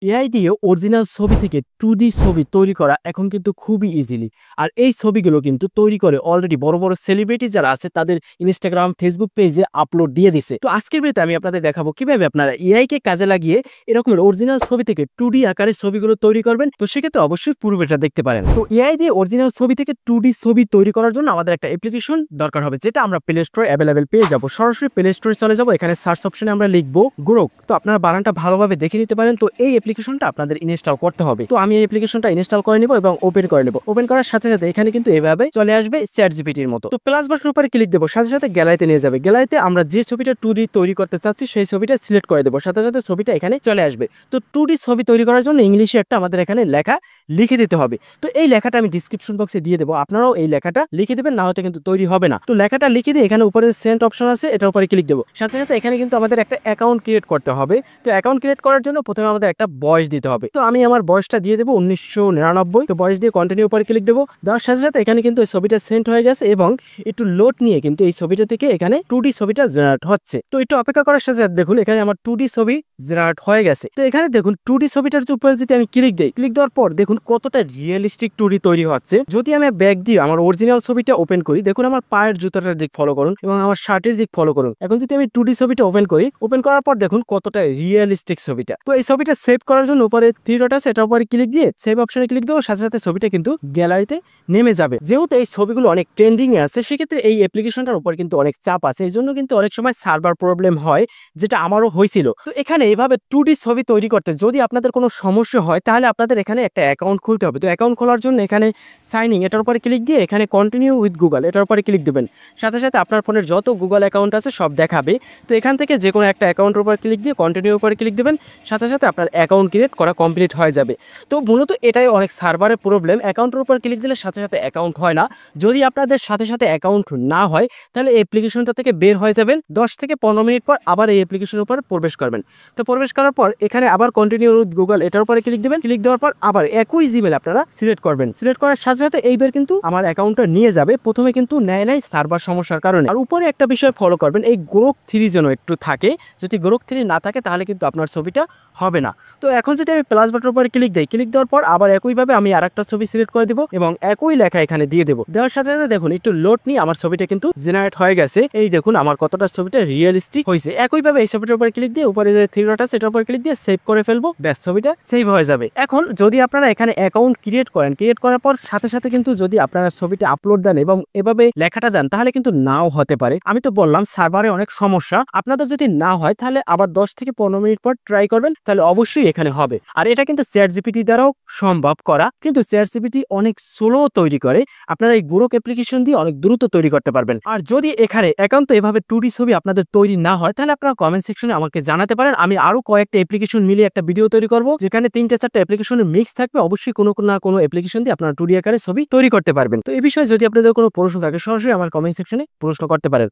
AI দিয়ে original ছবি থেকে 2D ছবি তৈরি করা এখন কিন্তু খুবই ইজিলি। আর এই ছবিগুলো কিন্তু তৈরি করে অলরেডি বড়, বড় সেলিব্রিটি যারা আছে তাদের Instagram, Facebook পেজে আপলোড দিয়ে দিছে। তো আজকের ভিডিওতে আমি আপনাদের দেখাবো কিভাবে আপনারা এআই কে কাজে লাগিয়ে এরকমের অরিজিনাল ছবি থেকে 2D আকারে ছবিগুলো তৈরি করবেন। তো সেক্ষেত্রে অবশ্যই পুরো ভিডিওটা দেখতে পারেন। তো এআই দিয়ে অরিজিনাল ছবি থেকে 2D ছবি তৈরি করার জন্য আমাদের একটা অ্যাপ্লিকেশন দরকার হবে, যেটা আমরা প্লে স্টোরে অ্যাভেলেবেল পেয়ে যাবো। সরাসরি প্লে স্টোরে চলে যাবো, এখানে সার্চ অপশনে আমরা লিখবো গ্রোক। তো আপনারা বানানটা ভালোভাবে দেখে নিতে পারেন। তো এই অ্যাপ্লিকেশনটা আপনাদের ইনস্টল করতে হবে। তো আমি এই অ্যাপ্লিকেশনটা ইনস্টল করে নিব এবং ওপেন করে নেব। ওপেন করার সাথে সাথে এখানে কিন্তু এভাবে চলে আসবে চ্যাটজিপিটির মতো। তো প্লাস বাটনের উপরে ক্লিক দেবো, সাথে সাথে গ্যালারিতে নিয়ে যাবে। গ্যালারিতে আমরা যে ছবিটা 2D তৈরি করতে চাচ্ছি সেই ছবিটা সিলেক্ট করে দেবো, সাথে সাথে ছবিটা এখানে চলে আসবে। তো 2D ছবি তৈরি করার জন্য ইংলিশে একটা আমাদের এখানে লেখা লিখে দিতে হবে। তো এই লেখাটা আমি ডিসক্রিপশন বক্সে দিয়ে দেবো, আপনারাও এই লেখাটা লিখে দেবেন, না হলে কিন্তু তৈরি হবে না। তো লেখাটা লিখে দিয়ে এখানে উপরে সেন্ড অপশন আছে, এটার উপরে ক্লিক দেবো। সাথে সাথে এখানে কিন্তু আমাদের একটা অ্যাকাউন্ট ক্রিয়েট করতে হবে। তো অ্যাকাউন্ট ক্রিয়েট করার জন্য প্রথমে আমাদের একটা বয়স দিতে হবে। তো আমি আমার বয়সটা দিয়ে দেবো 1999। তো বয়স দিয়ে কন্টিনিউ উপরে ক্লিক দেবো। দেওয়ার সাথে সাথে এখানে কিন্তু এই ছবিটা সেন্ড হয়ে গেছে এবং একটু লোড নিয়ে কিন্তু এই ছবিটা থেকে এখানে 2D ছবিটা জেনারেট হচ্ছে। তো একটু অপেক্ষা করার সাথে সাথে দেখুন এখানে আমার 2D ছবি জেনারেট হয়ে গেছে। তো এখানে দেখুন 2D ছবিটার উপরে যদি আমি ক্লিক দিই, ক্লিক দেওয়ার পর দেখুন কতটা রিয়েলিস্টিক 2D তৈরি হচ্ছে। যদি আমি ব্যাক দিয়ে আমার অরিজিনাল ছবিটা ওপেন করি, দেখুন আমার পায়ের জুতাটার দিক ফলো করুন এবং আমার শার্টের দিক ফলো করুন। এখন যদি আমি 2D ছবিটা ওপেন করি, ওপেন করার পর দেখুন কতটা রিয়েলিস্টিক ছবিটা। তো এই ছবিটা সেভ করার জন্য উপরে থ্রি ডট আছে, এটার উপরে ক্লিক দিয়ে সেভ অপশনে ক্লিক দেবো, সাথে সাথে ছবিটা কিন্তু গ্যালারিতে নেমে যাবে। যেহেতু এই ছবিগুলো অনেক ট্রেন্ডিং এ আছে, সেক্ষেত্রে এই অ্যাপ্লিকেশনটার উপর কিন্তু অনেক চাপ আছে। এই জন্য কিন্তু অনেক সময় সার্ভার প্রবলেম হয়, যেটা আমারও হয়েছিল। তো এখানে এইভাবে 2D ছবি তৈরি করতে যদি আপনাদের কোনো সমস্যা হয়, তাহলে আপনাদের এখানে একটা অ্যাকাউন্ট খুলতে হবে। তো অ্যাকাউন্ট খোলার জন্য এখানে সাইন ইন, এটার উপরে ক্লিক দিয়ে এখানে কন্টিনিউ উইথ গুগল, এটার উপরে ক্লিক দেবেন। সাথে সাথে আপনার ফোনের যত গুগল অ্যাকাউন্ট আছে সব দেখাবে। তো এখান থেকে যে কোনো একটা অ্যাকাউন্টের উপর ক্লিক দিয়ে কন্টিনিউ উপরে ক্লিক দেবেন, সাথে সাথে আপনার অ্যাকাউন্ট ক্রিয়েট করা কমপ্লিট হয়ে যাবে। তো মূলত এটাই অনেক সার্ভারের প্রবলেম, অ্যাকাউন্টের উপর ক্লিক দিলে সাথে সাথে অ্যাকাউন্ট হয় না। যদি আপনাদের সাথে সাথে অ্যাকাউন্ট না হয়, তাহলে এই অ্যাপ্লিকেশনটা থেকে বের হয়ে যাবেন। 10 থেকে 15 মিনিট পর আবার এই অ্যাপ্লিকেশনের উপর প্রবেশ করবেন। তো প্রবেশ করার পর এখানে আবার কন্টিনিউ উইথ গুগল, এটার উপরে ক্লিক দেবেন। ক্লিক দেওয়ার পর আবার একই জিমেল আপনারা সিলেক্ট করবেন। সিলেক্ট করার সাথে সাথে এইবার কিন্তু আমার অ্যাকাউন্টটা নিয়ে যাবে। প্রথমে কিন্তু নেয় নাই সার্ভার সমস্যার কারণে। আর উপরে একটা বিষয় ফলো করবেন, এই গ্রোক 3 যেন একটু থাকে। যদি গ্রোক 3 না থাকে তাহলে কিন্তু আপনার ছবিটা হবে না। তো এখন যদি আমি প্লাস বাটনের উপরে ক্লিক দিই, ক্লিক দেওয়ার পর আবার একইভাবে আমি আরেকটা ছবি সিলেক্ট করে দিব এবং একই লেখা এখানে দিয়ে দেবো। দেওয়ার সাথে সাথে দেখুন একটু লোড নিয়ে আমার ছবিটা কিন্তু জেনারেট হয়ে গেছে। এই দেখুন আমার কতটা ছবিটা রিয়েলিস্টিক হয়েছে। একইভাবে এই ছবিটার উপরে ক্লিক দিয়ে উপরে যে থ্রি ডট আছে এটার উপরে ক্লিক দিয়ে সেভ করে ফেলবো, ব্যাস ছবিটা সেভ হয়ে যাবে। এখন যদি আপনারা এখানে অ্যাকাউন্ট ক্রিয়েট করেন, ক্রিয়েট করার পর সাথে সাথে কিন্তু যদি আপনারা ছবিটা আপলোড দেন এবং এভাবে লেখাটা দেন, তাহলে কিন্তু নাও হতে পারে। আমি তো বললাম সার্ভারে অনেক সমস্যা, আপনাদের যদি না হয় তাহলে আবার 10 থেকে 15 মিনিট পর ট্রাই করবেন, তাহলে অবশ্যই এখানে হবে। আর এটা কিন্তু চ্যাটজিপিটি দ্বারাও সম্ভব করা, কিন্তু চ্যাটজিপিটি অনেক স্লো তৈরি করে। আপনারা এই গ্রোক অ্যাপ্লিকেশন দিয়ে অনেক দ্রুত তৈরি করতে পারবেন। আর যদি এখানে একান্ত এভাবে 2D ছবি আপনাদের তৈরি না হয়, তাহলে আপনারা কমেন্ট সেকশনে আমাকে জানাতে পারেন। আমি আরো কয়েকটা অ্যাপ্লিকেশন মিলিয়ে একটা ভিডিও তৈরি করব, যেখানে 3-4টা অ্যাপ্লিকেশনের মিক্স থাকবে। অবশ্যই কোনো না কোনো অ্যাপ্লিকেশন দিয়ে আপনারা 2D আকারে ছবি তৈরি করতে পারবেন। তো এই বিষয়ে যদি আপনাদের কোনো প্রশ্ন থাকে, সরাসরি আমার কমেন্ট সেকশনে প্রশ্ন করতে পারেন।